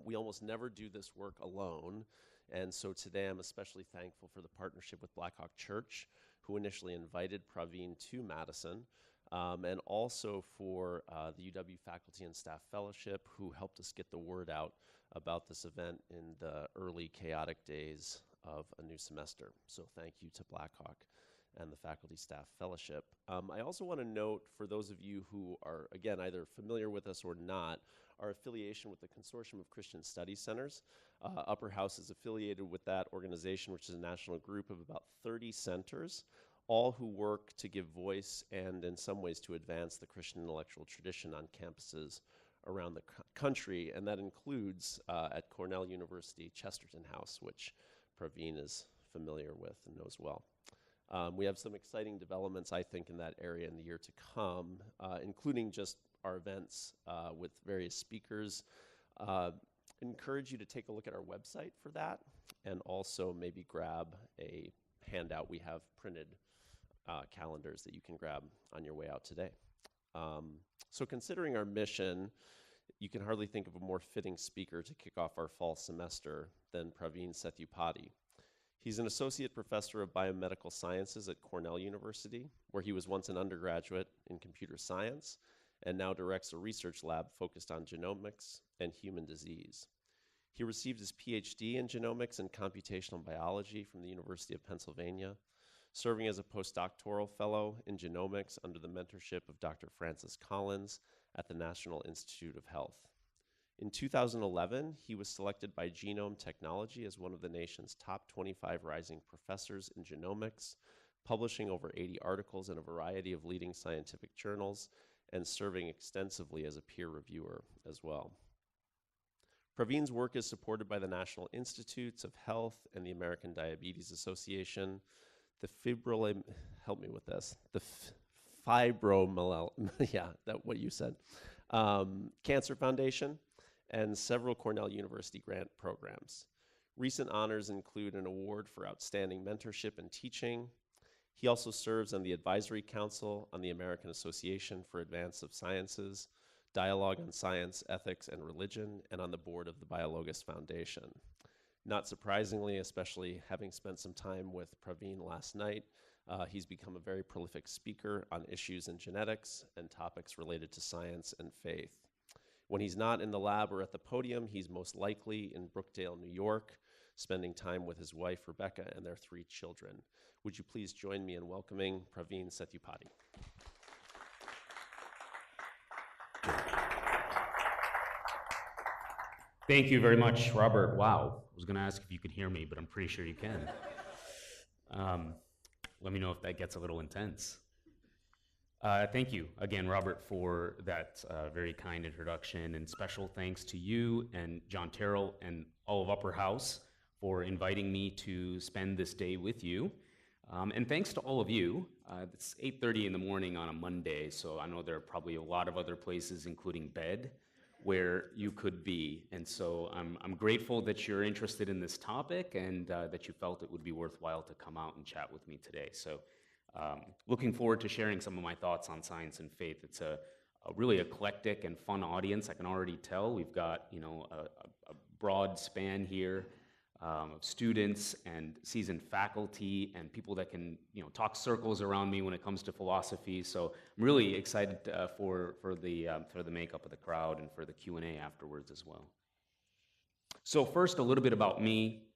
We almost never do this work alone, and so today I'm especially thankful for the partnership with Blackhawk Church, who initially invited Praveen to Madison, and also for the UW Faculty and Staff Fellowship, who helped us get the word out about this event in the early chaotic days of a new semester. So thank you to Blackhawk and the Faculty Staff Fellowship. I also want to note, for those of you who are, again, either familiar with us or not, our affiliation with the Consortium of Christian Studies Centers. Upper House is affiliated with that organization, which is a national group of about 30 centers, all who work to give voice and in some ways to advance the Christian intellectual tradition on campuses around the country, and that includes at Cornell University, Chesterton House, which Praveen is familiar with and knows well. We have some exciting developments, I think, in that area in the year to come, including just our events with various speakers. Encourage you to take a look at our website for that, and also maybe grab a handout. We have printed calendars that you can grab on your way out today. So considering our mission, you can hardly think of a more fitting speaker to kick off our fall semester than Praveen Sethupathy. He's an associate professor of biomedical sciences at Cornell University, where he was once an undergraduate in computer science and now directs a research lab focused on genomics and human disease. He received his Ph.D. in genomics and computational biology from the University of Pennsylvania, serving as a postdoctoral fellow in genomics under the mentorship of Dr. Francis Collins at the National Institute of Health. In 2011, he was selected by Genome Technology as one of the nation's top 25 rising professors in genomics, publishing over 80 articles in a variety of leading scientific journals and serving extensively as a peer reviewer as well. Praveen's work is supported by the National Institutes of Health and the American Diabetes Association, the Fibrolamellar, yeah, that what you said, Cancer Foundation, and several Cornell University grant programs. Recent honors include an award for outstanding mentorship and teaching. He also serves on the Advisory Council on the American Association for Advance of Sciences, Dialogue on Science, Ethics, and Religion, and on the board of the BioLogos Foundation. Not surprisingly, especially having spent some time with Praveen last night, he's become a very prolific speaker on issues in genetics and topics related to science and faith. When he's not in the lab or at the podium, he's most likely in Brooktondale, New York, spending time with his wife, Rebecca, and their 3 children. Would you please join me in welcoming Praveen Sethupathy? Thank you very much, Robert. Wow, I was going to ask if you could hear me, but I'm pretty sure you can. Let me know if that gets a little intense. Thank you again, Robert, for that very kind introduction, and special thanks to you and John Terrell and all of Upper House for inviting me to spend this day with you. And thanks to all of you. It's 8:30 in the morning on a Monday, so I know there are probably a lot of other places, including bed, where you could be. And so I'm grateful that you're interested in this topic and that you felt it would be worthwhile to come out and chat with me today. So looking forward to sharing some of my thoughts on science and faith. It's a really eclectic and fun audience. I can already tell we've got a broad span here of students and seasoned faculty and people that can talk circles around me when it comes to philosophy. So I'm really excited for the makeup of the crowd and for the Q&A afterwards as well. So first, a little bit about me.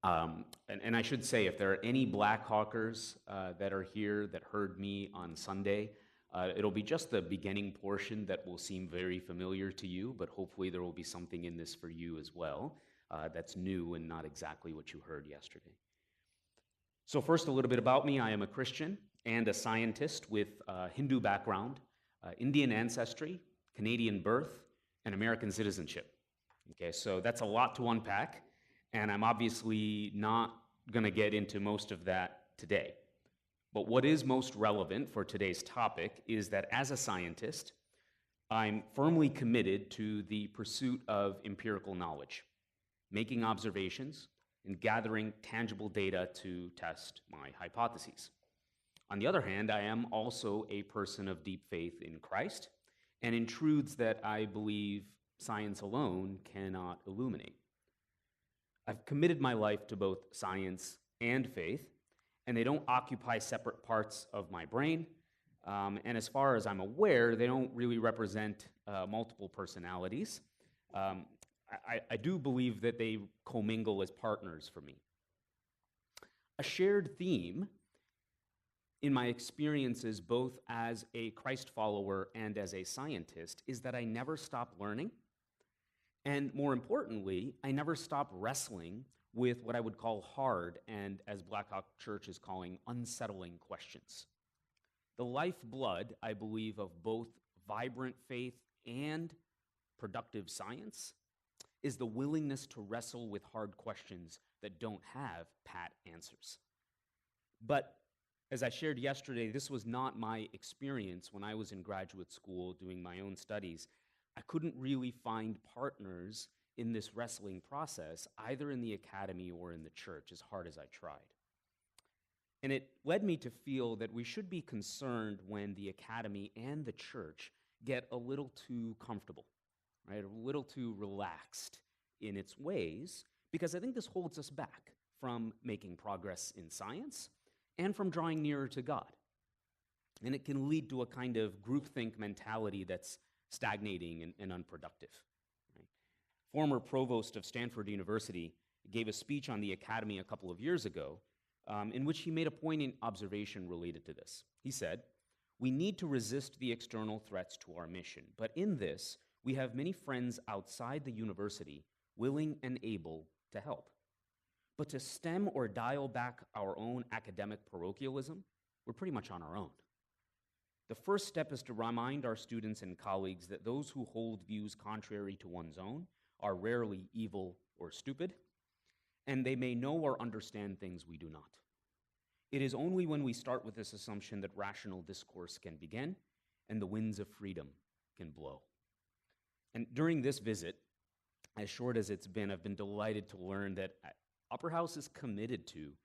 And I should say, if there are any Blackhawkers that are here that heard me on Sunday, it'll be just the beginning portion that will seem very familiar to you, but hopefully there will be something in this for you as well that's new and not exactly what you heard yesterday. So first, a little bit about me. I am a Christian and a scientist with Hindu background, Indian ancestry, Canadian birth, and American citizenship. Okay, so that's a lot to unpack. And I'm obviously not going to get into most of that today. But what is most relevant for today's topic is that as a scientist, I'm firmly committed to the pursuit of empirical knowledge, making observations and gathering tangible data to test my hypotheses. On the other hand, I am also a person of deep faith in Christ and in truths that I believe science alone cannot illuminate. I've committed my life to both science and faith, and they don't occupy separate parts of my brain. And as far as I'm aware, they don't really represent multiple personalities. I do believe that they commingle as partners for me. A shared theme in my experiences, both as a Christ follower and as a scientist, is that I never stop learning. And more importantly, I never stop wrestling with what I would call hard and, as Blackhawk Church is calling, unsettling questions. The lifeblood, I believe, of both vibrant faith and productive science is the willingness to wrestle with hard questions that don't have pat answers. But as I shared yesterday, this was not my experience when I was in graduate school doing my own studies. I couldn't really find partners in this wrestling process, either in the academy or in the church, as hard as I tried. And it led me to feel that we should be concerned when the academy and the church get a little too comfortable, right? A little too relaxed in its ways, because I think this holds us back from making progress in science and from drawing nearer to God. And it can lead to a kind of groupthink mentality that's stagnating and unproductive. Right? Former provost of Stanford University gave a speech on the academy a couple of years ago in which he made a poignant observation related to this. He said, "We need to resist the external threats to our mission, but in this, we have many friends outside the university willing and able to help. But to stem or dial back our own academic parochialism, we're pretty much on our own. The first step is to remind our students and colleagues that those who hold views contrary to one's own are rarely evil or stupid, and they may know or understand things we do not. It is only when we start with this assumption that rational discourse can begin and the winds of freedom can blow." And during this visit, as short as it's been, I've been delighted to learn that Upper House is committed to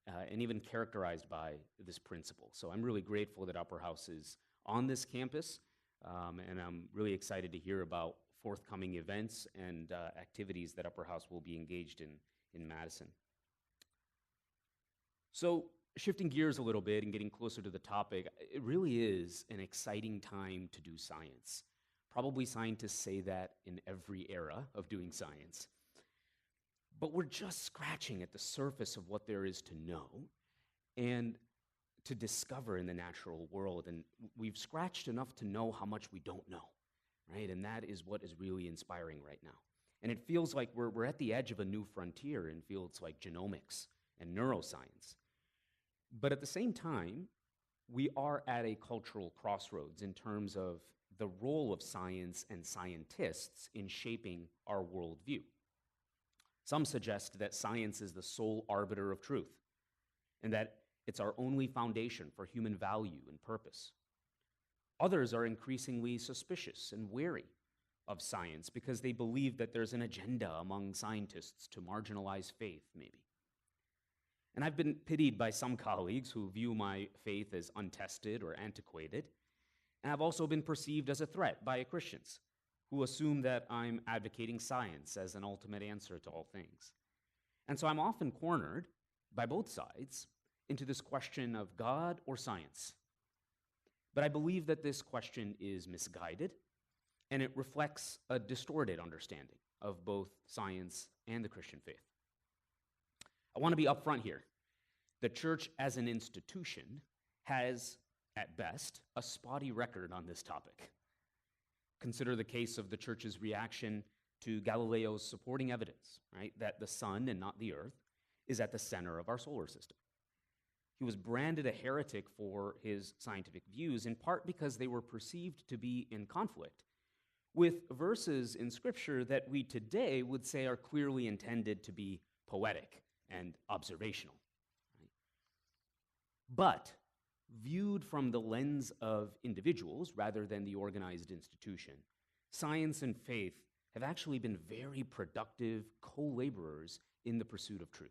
and even characterized by this principle. So I'm really grateful that Upper House is on this campus, and I'm really excited to hear about forthcoming events and activities that Upper House will be engaged in Madison. So shifting gears a little bit and getting closer to the topic, it really is an exciting time to do science. Probably scientists say that in every era of doing science. But we're just scratching at the surface of what there is to know and to discover in the natural world. And we've scratched enough to know how much we don't know, right? And that is what is really inspiring right now. And it feels like we're at the edge of a new frontier in fields like genomics and neuroscience. But at the same time, we are at a cultural crossroads in terms of the role of science and scientists in shaping our worldview. Some suggest that science is the sole arbiter of truth, and that it's our only foundation for human value and purpose. Others are increasingly suspicious and wary of science because they believe that there's an agenda among scientists to marginalize faith, maybe. And I've been pitied by some colleagues who view my faith as untested or antiquated, and I've also been perceived as a threat by Christians who assume that I'm advocating science as an ultimate answer to all things. And so I'm often cornered by both sides into this question of God or science. But I believe that this question is misguided, and it reflects a distorted understanding of both science and the Christian faith. I want to be upfront here. The church as an institution has, at best, a spotty record on this topic. Consider the case of the church's reaction to Galileo's supporting evidence, right, that the sun and not the earth is at the center of our solar system. He was branded a heretic for his scientific views, in part because they were perceived to be in conflict with verses in Scripture that we today would say are clearly intended to be poetic and observational. Right? But viewed from the lens of individuals rather than the organized institution, science and faith have actually been very productive co-laborers in the pursuit of truth.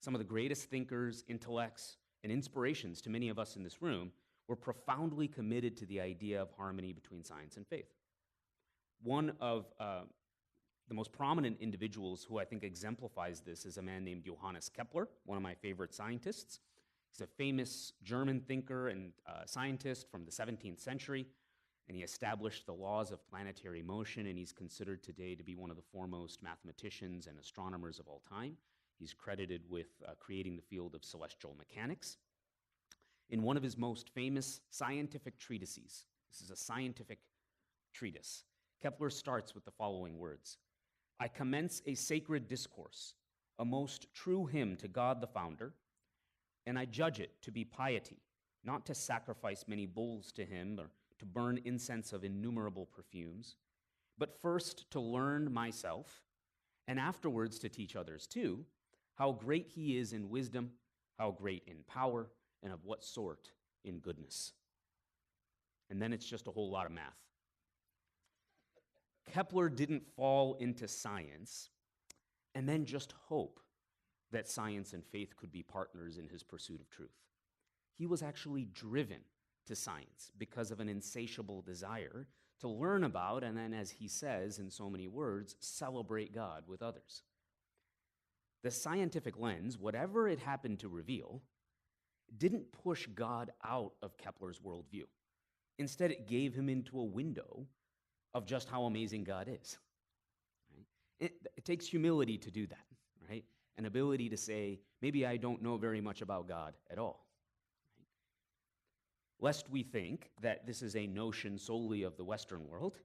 Some of the greatest thinkers, intellects, and inspirations to many of us in this room were profoundly committed to the idea of harmony between science and faith. One of the most prominent individuals who I think exemplifies this is a man named Johannes Kepler, one of my favorite scientists. He's a famous German thinker and scientist from the 17th century, and he established the laws of planetary motion, and he's considered today to be one of the foremost mathematicians and astronomers of all time. He's credited with creating the field of celestial mechanics. In one of his most famous scientific treatises, this is a scientific treatise, Kepler starts with the following words: "I commence a sacred discourse, a most true hymn to God the Founder, and I judge it to be piety, not to sacrifice many bulls to him or to burn incense of innumerable perfumes, but first to learn myself, and afterwards to teach others too, how great he is in wisdom, how great in power, and of what sort in goodness." And then it's just a whole lot of math. Kepler didn't fall into science and then just hope that science and faith could be partners in his pursuit of truth. He was actually driven to science because of an insatiable desire to learn about and then, as he says in so many words, celebrate God with others. The scientific lens, whatever it happened to reveal, didn't push God out of Kepler's worldview. Instead, it gave him into a window of just how amazing God is. Right? It takes humility to do that, right? An ability to say, maybe I don't know very much about God at all. Right? Lest we think that this is a notion solely of the Western world,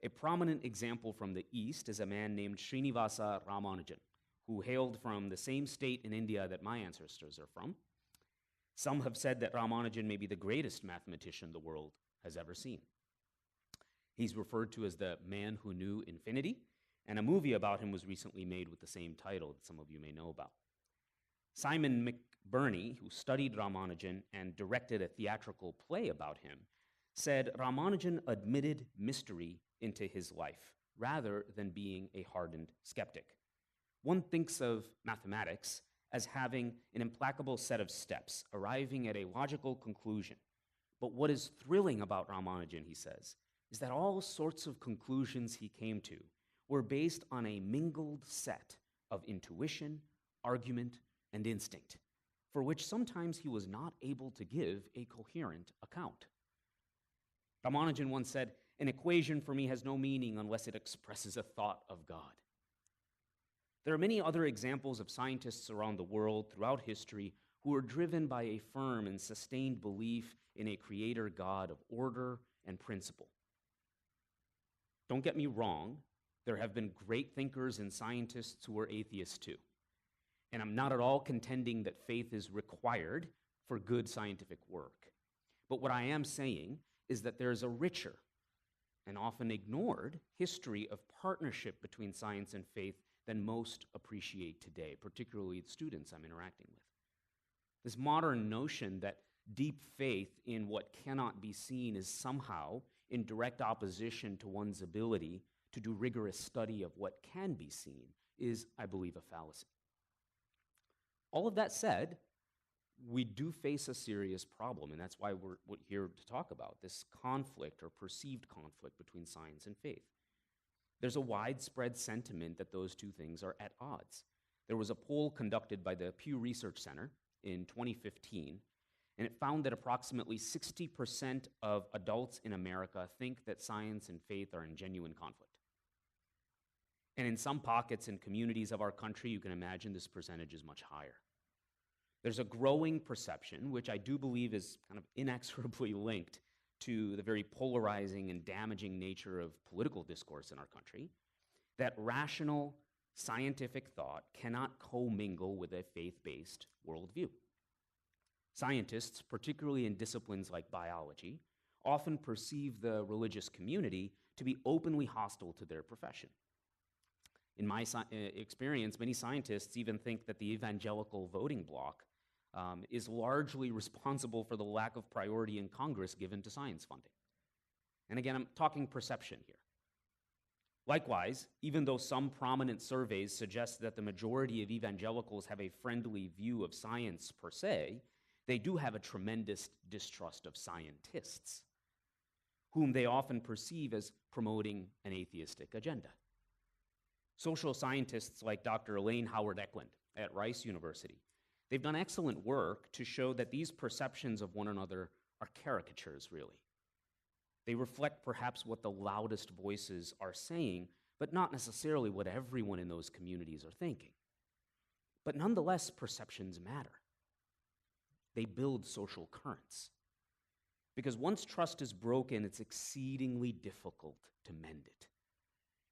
a prominent example from the East is a man named Srinivasa Ramanujan, who hailed from the same state in India that my ancestors are from. Some have said that Ramanujan may be the greatest mathematician the world has ever seen. He's referred to as the man who knew infinity, and a movie about him was recently made with the same title that some of you may know about. Simon McBurney, who studied Ramanujan and directed a theatrical play about him, said Ramanujan admitted mystery into his life rather than being a hardened skeptic. One thinks of mathematics as having an implacable set of steps, arriving at a logical conclusion. But what is thrilling about Ramanujan, he says, is that all sorts of conclusions he came to were based on a mingled set of intuition, argument, and instinct, for which sometimes he was not able to give a coherent account. Ramanujan once said, "An equation for me has no meaning unless it expresses a thought of God." There are many other examples of scientists around the world throughout history who are driven by a firm and sustained belief in a creator God of order and principle. Don't get me wrong, there have been great thinkers and scientists who are atheists too. And I'm not at all contending that faith is required for good scientific work. But what I am saying is that there's a richer and often ignored history of partnership between science and faith than most appreciate today, particularly the students I'm interacting with. This modern notion that deep faith in what cannot be seen is somehow in direct opposition to one's ability to do rigorous study of what can be seen is, I believe, a fallacy. All of that said, we do face a serious problem, and that's why we're here to talk about this conflict or perceived conflict between science and faith. There's a widespread sentiment that those two things are at odds. There was a poll conducted by the Pew Research Center in 2015, and it found that approximately 60% of adults in America think that science and faith are in genuine conflict. And in some pockets and communities of our country, you can imagine this percentage is much higher. There's a growing perception, which I do believe is kind of inexorably linked to the very polarizing and damaging nature of political discourse in our country, that rational scientific thought cannot commingle with a faith-based worldview. Scientists, particularly in disciplines like biology, often perceive the religious community to be openly hostile to their profession. In my experience, many scientists even think that the evangelical voting bloc is largely responsible for the lack of priority in Congress given to science funding. And again, I'm talking perception here. Likewise, even though some prominent surveys suggest that the majority of evangelicals have a friendly view of science per se, they do have a tremendous distrust of scientists. whom they often perceive as promoting an atheistic agenda. Social scientists like Dr. Elaine Howard-Eklund at Rice University, they've done excellent work to show that these perceptions of one another are caricatures, really. They reflect perhaps what the loudest voices are saying, but not necessarily what everyone in those communities are thinking. But nonetheless, perceptions matter. They build social currents. Because once trust is broken, it's exceedingly difficult to mend it.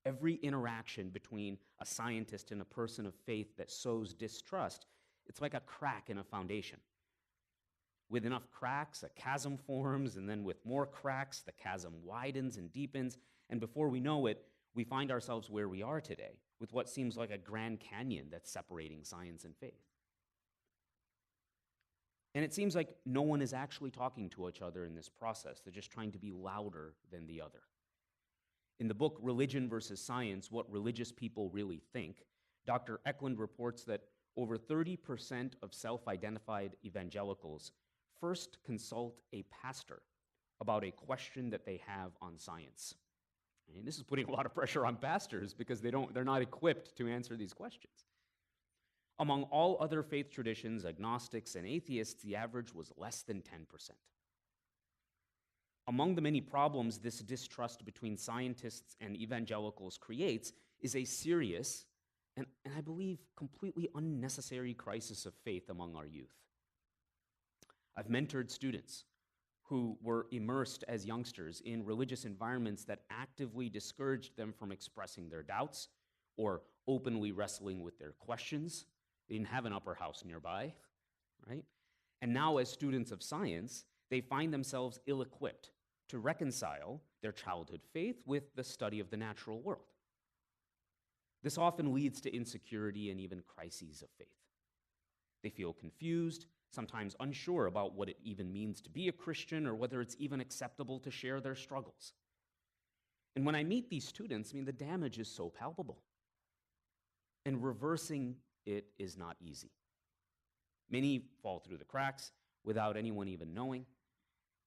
Every interaction between a scientist and a person of faith that sows distrust, it's like a crack in a foundation. With enough cracks, a chasm forms, and then with more cracks, the chasm widens and deepens, and before we know it, we find ourselves where we are today, with what seems like a Grand Canyon that's separating science and faith. And it seems like no one is actually talking to each other in this process. They're just trying to be louder than the other. In the book Religion versus Science, What Religious People Really Think, Dr. Eklund reports that over 30% of self-identified evangelicals first consult a pastor about a question that they have on science. And this is putting a lot of pressure on pastors because they're not equipped to answer these questions. Among all other faith traditions, agnostics and atheists, the average was less than 10%. Among the many problems this distrust between scientists and evangelicals creates is a serious and I believe completely unnecessary crisis of faith among our youth. I've mentored students who were immersed as youngsters in religious environments that actively discouraged them from expressing their doubts or openly wrestling with their questions. They didn't have an upper house nearby, right? And now as students of science, they find themselves ill-equipped to reconcile their childhood faith with the study of the natural world. This often leads to insecurity and even crises of faith. They feel confused, sometimes unsure about what it even means to be a Christian or whether it's even acceptable to share their struggles. And when I meet these students, the damage is so palpable. And reversing it is not easy. Many fall through the cracks without anyone even knowing.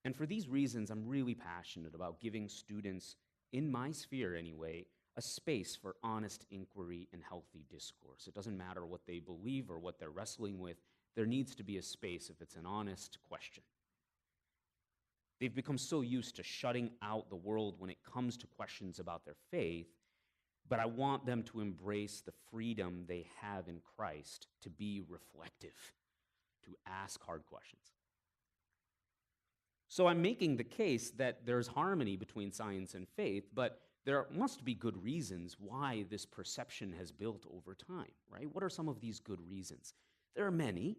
And for these reasons, I'm really passionate about giving students, in my sphere anyway, a space for honest inquiry and healthy discourse. It doesn't matter what they believe or what they're wrestling with. There needs to be a space if it's an honest question. They've become so used to shutting out the world when it comes to questions about their faith, but I want them to embrace the freedom they have in Christ to be reflective, to ask hard questions. So I'm making the case that there's harmony between science and faith, but there must be good reasons why this perception has built over time, right? What are some of these good reasons? There are many,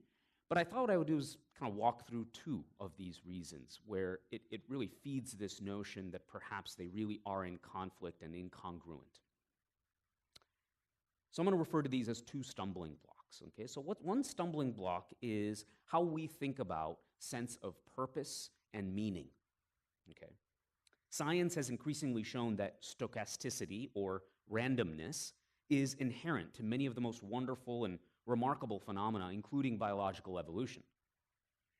but I thought what I would do is kind of walk through two of these reasons where it really feeds this notion that perhaps they really are in conflict and incongruent. So I'm going to refer to these as two stumbling blocks, okay? So one stumbling block is how we think about sense of purpose and meaning, okay? Science has increasingly shown that stochasticity, or randomness, is inherent to many of the most wonderful and remarkable phenomena, including biological evolution.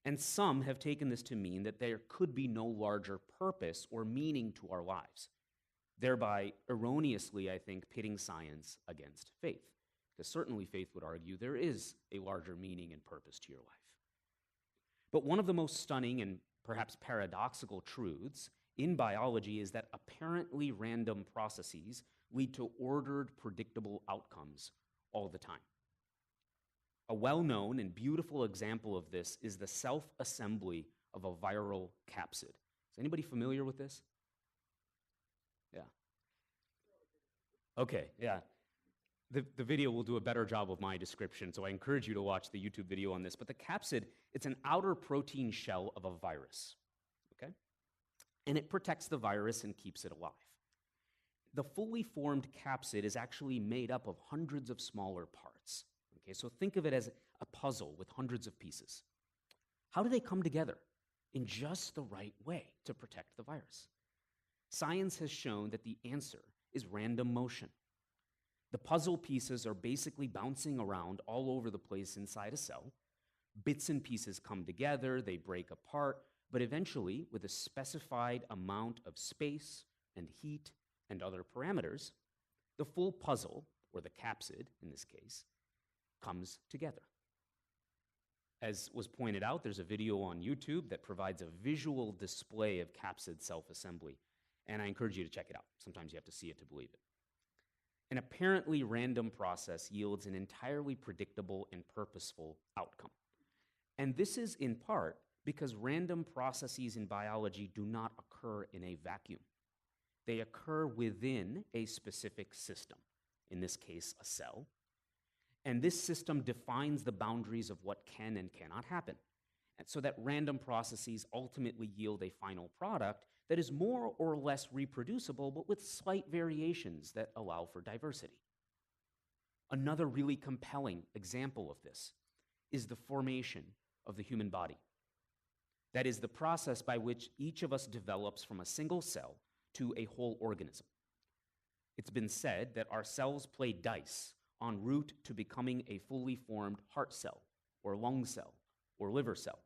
And some have taken this to mean that there could be no larger purpose or meaning to our lives, thereby erroneously, I think, pitting science against faith. Because certainly faith would argue there is a larger meaning and purpose to your life. But one of the most stunning and perhaps paradoxical truths in biology is that apparently random processes lead to ordered, predictable outcomes all the time. A well-known and beautiful example of this is the self-assembly of a viral capsid. Is anybody familiar with this? Yeah. Okay, yeah. The video will do a better job of my description, so I encourage you to watch the YouTube video on this. But the capsid, it's an outer protein shell of a virus, okay? And it protects the virus and keeps it alive. The fully formed capsid is actually made up of hundreds of smaller parts, okay? So think of it as a puzzle with hundreds of pieces. How do they come together in just the right way to protect the virus? Science has shown that the answer is random motion. The puzzle pieces are basically bouncing around all over the place inside a cell. Bits and pieces come together, they break apart, but eventually, with a specified amount of space and heat and other parameters, the full puzzle, or the capsid in this case, comes together. As was pointed out, there's a video on YouTube that provides a visual display of capsid self-assembly, and I encourage you to check it out. Sometimes you have to see it to believe it. An apparently random process yields an entirely predictable and purposeful outcome. And this is in part because random processes in biology do not occur in a vacuum. They occur within a specific system, in this case, a cell. And this system defines the boundaries of what can and cannot happen. And so that random processes ultimately yield a final product that is more or less reproducible, but with slight variations that allow for diversity. Another really compelling example of this is the formation of the human body. That is the process by which each of us develops from a single cell to a whole organism. It's been said that our cells play dice en route to becoming a fully formed heart cell, or lung cell, or liver cell.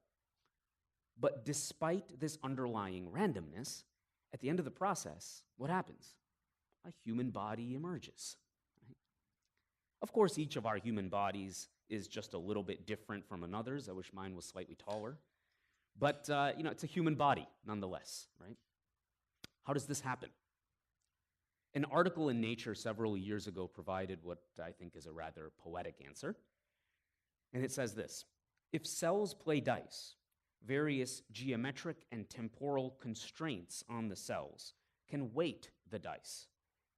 But despite this underlying randomness, at the end of the process, what happens? A human body emerges. Right? Of course, each of our human bodies is just a little bit different from another's. I wish mine was slightly taller. But, it's a human body nonetheless, right? How does this happen? An article in Nature several years ago provided what I think is a rather poetic answer. And it says this: if cells play dice, various geometric and temporal constraints on the cells can weight the dice,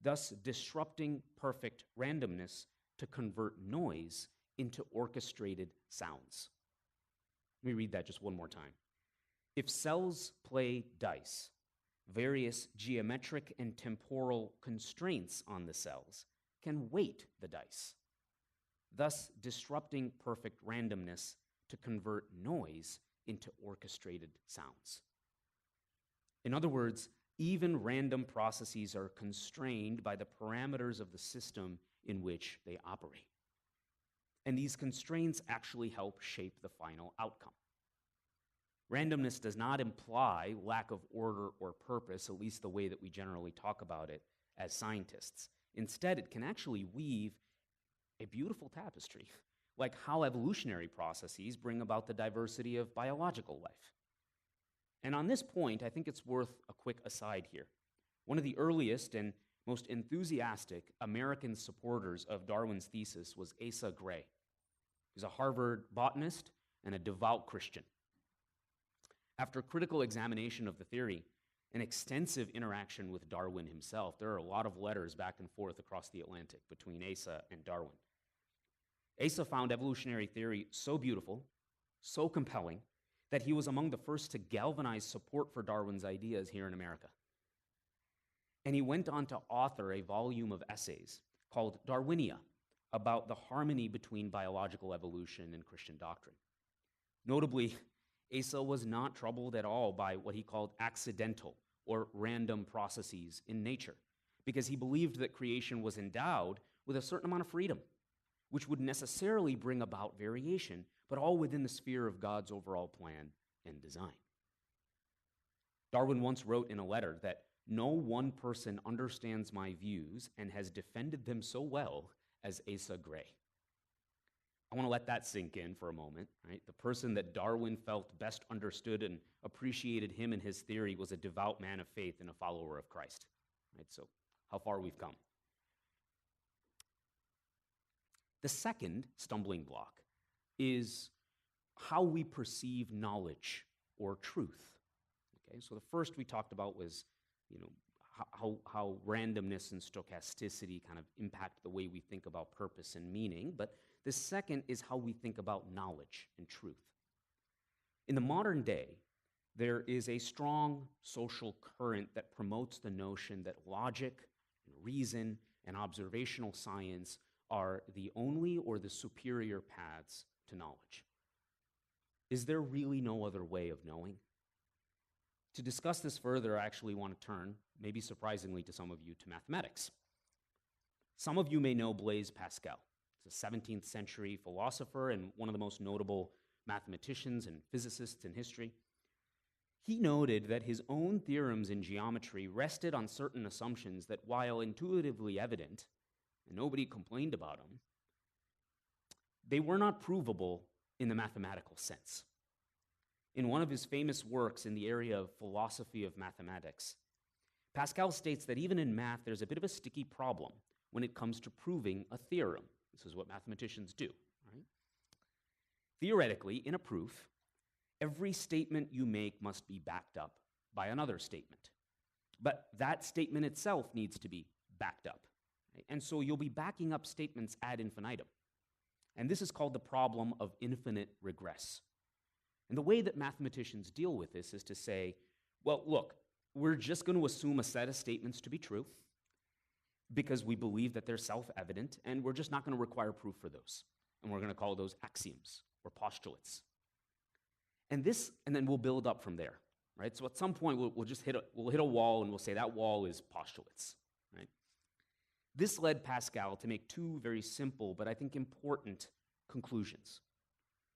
thus disrupting perfect randomness to convert noise into orchestrated sounds. Let me read that just one more time. If cells play dice, various geometric and temporal constraints on the cells can weight the dice, thus disrupting perfect randomness to convert noise into orchestrated sounds. In other words, even random processes are constrained by the parameters of the system in which they operate. And these constraints actually help shape the final outcome. Randomness does not imply lack of order or purpose, at least the way that we generally talk about it as scientists. Instead, it can actually weave a beautiful tapestry, like how evolutionary processes bring about the diversity of biological life. And on this point, I think it's worth a quick aside here. One of the earliest and most enthusiastic American supporters of Darwin's thesis was Asa Gray. He was a Harvard botanist and a devout Christian. After critical examination of the theory and extensive interaction with Darwin himself, there are a lot of letters back and forth across the Atlantic between Asa and Darwin. Asa found evolutionary theory so beautiful, so compelling, that he was among the first to galvanize support for Darwin's ideas here in America. And he went on to author a volume of essays called Darwinia about the harmony between biological evolution and Christian doctrine. Notably, Asa was not troubled at all by what he called accidental or random processes in nature, because he believed that creation was endowed with a certain amount of freedom, which would necessarily bring about variation, but all within the sphere of God's overall plan and design. Darwin once wrote in a letter that no one person understands my views and has defended them so well as Asa Gray. I want to let that sink in for a moment, right? The person that Darwin felt best understood and appreciated him and his theory was a devout man of faith and a follower of Christ, right? So how far we've come. The second stumbling block is how we perceive knowledge or truth. Okay, so the first we talked about was, how randomness and stochasticity kind of impact the way we think about purpose and meaning. But the second is how we think about knowledge and truth. In the modern day, there is a strong social current that promotes the notion that logic, and reason, and observational science are the only or the superior paths to knowledge. Is there really no other way of knowing? To discuss this further, I actually want to turn, maybe surprisingly to some of you, to mathematics. Some of you may know Blaise Pascal. He's a 17th century philosopher and one of the most notable mathematicians and physicists in history. he noted that his own theorems in geometry rested on certain assumptions that, while intuitively evident, and nobody complained about them, they were not provable in the mathematical sense. In one of his famous works in the area of philosophy of mathematics, Pascal states that even in math, there's a bit of a sticky problem when it comes to proving a theorem. This is what mathematicians do, right? Theoretically, in a proof, every statement you make must be backed up by another statement. But that statement itself needs to be backed up. Right? And so you'll be backing up statements ad infinitum. And this is called the problem of infinite regress. And the way that mathematicians deal with this is to say, well, look, we're just going to assume a set of statements to be true because we believe that they're self-evident, and we're just not going to require proof for those. And we're going to call those axioms or postulates. And then we'll build up from there, right? So at some point, we'll hit a wall, and we'll say that wall is postulates, right? This led Pascal to make two very simple, but I think important conclusions.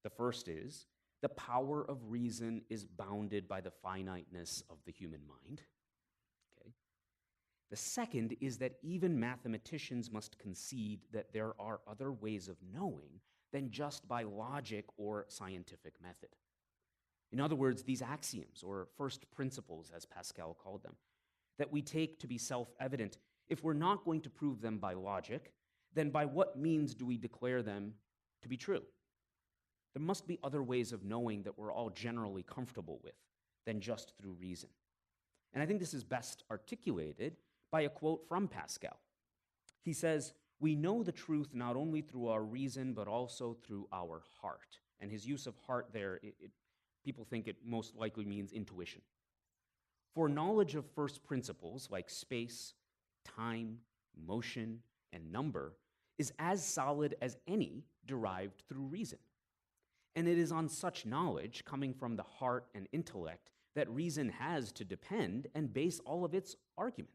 The first is, the power of reason is bounded by the finiteness of the human mind. Okay. The second is that even mathematicians must concede that there are other ways of knowing than just by logic or scientific method. In other words, these axioms, or first principles, as Pascal called them, that we take to be self-evident, if we're not going to prove them by logic, then by what means do we declare them to be true? There must be other ways of knowing that we're all generally comfortable with than just through reason. And I think this is best articulated by a quote from Pascal. He says, "We know the truth not only through our reason, but also through our heart." And his use of heart there, people think it most likely means intuition. For knowledge of first principles like space, time, motion, and number is as solid as any derived through reason. And it is on such knowledge, coming from the heart and intellect, that reason has to depend and base all of its argument.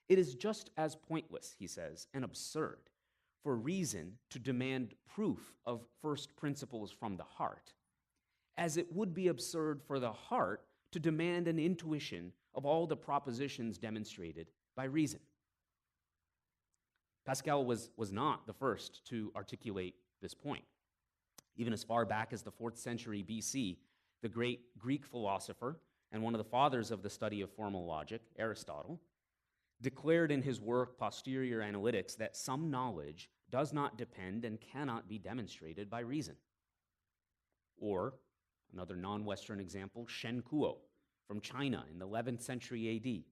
It is just as pointless, he says, and absurd for reason to demand proof of first principles from the heart, as it would be absurd for the heart to demand an intuition of all the propositions demonstrated by reason. Pascal was not the first to articulate this point. Even as far back as the 4th century BC, the great Greek philosopher and one of the fathers of the study of formal logic, Aristotle, declared in his work Posterior Analytics that some knowledge does not depend and cannot be demonstrated by reason. Or, another non-Western example, Shen Kuo from China in the 11th century AD,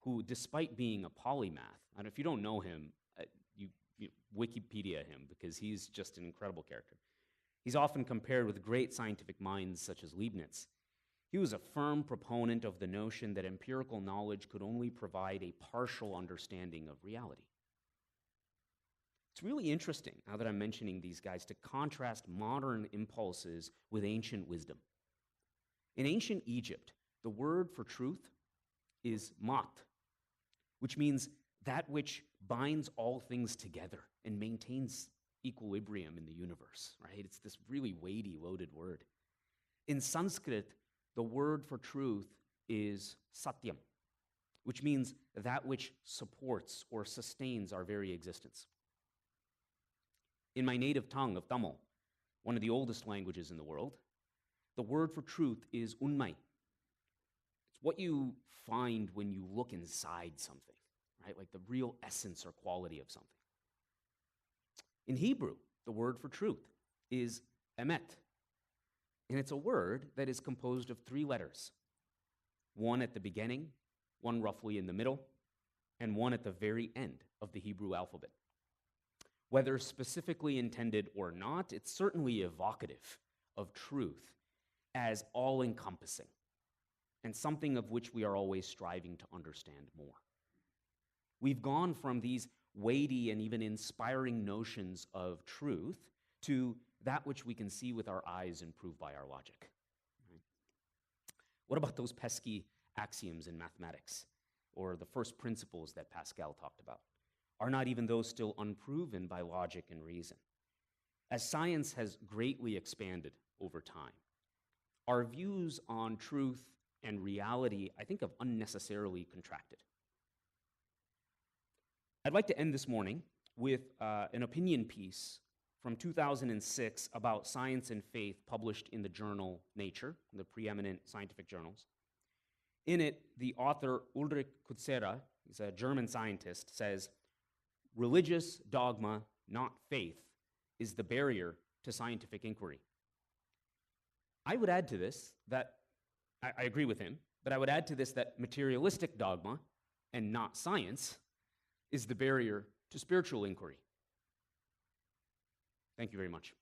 who, despite being a polymath, and if you don't know him, you Wikipedia him because he's just an incredible character. He's often compared with great scientific minds such as Leibniz. He was a firm proponent of the notion that empirical knowledge could only provide a partial understanding of reality. It's really interesting, now that I'm mentioning these guys, to contrast modern impulses with ancient wisdom. In ancient Egypt, the word for truth is mat, which means that which binds all things together and maintains equilibrium in the universe, right? It's this really weighty, loaded word. In Sanskrit, the word for truth is satyam, which means that which supports or sustains our very existence. In my native tongue of Tamil, one of the oldest languages in the world, the word for truth is unmai. It's what you find when you look inside something, right? Like the real essence or quality of something. In Hebrew, the word for truth is emet, and it's a word that is composed of 3 letters, one at the beginning, one roughly in the middle, and one at the very end of the Hebrew alphabet. Whether specifically intended or not, it's certainly evocative of truth as all-encompassing, and something of which we are always striving to understand more. We've gone from these weighty and even inspiring notions of truth to that which we can see with our eyes and prove by our logic. Right? What about those pesky axioms in mathematics, or the first principles that Pascal talked about? Are not even those still unproven by logic and reason? As science has greatly expanded over time, our views on truth and reality, I think, have unnecessarily contracted. I'd like to end this morning with an opinion piece from 2006 about science and faith published in the journal Nature, the preeminent scientific journals. In it, the author Ulrich Kutzera, he's a German scientist, says, "Religious dogma, not faith, is the barrier to scientific inquiry." I would add to this that, I agree with him, but I would add to this that materialistic dogma, and not science, is the barrier to spiritual inquiry. Thank you very much.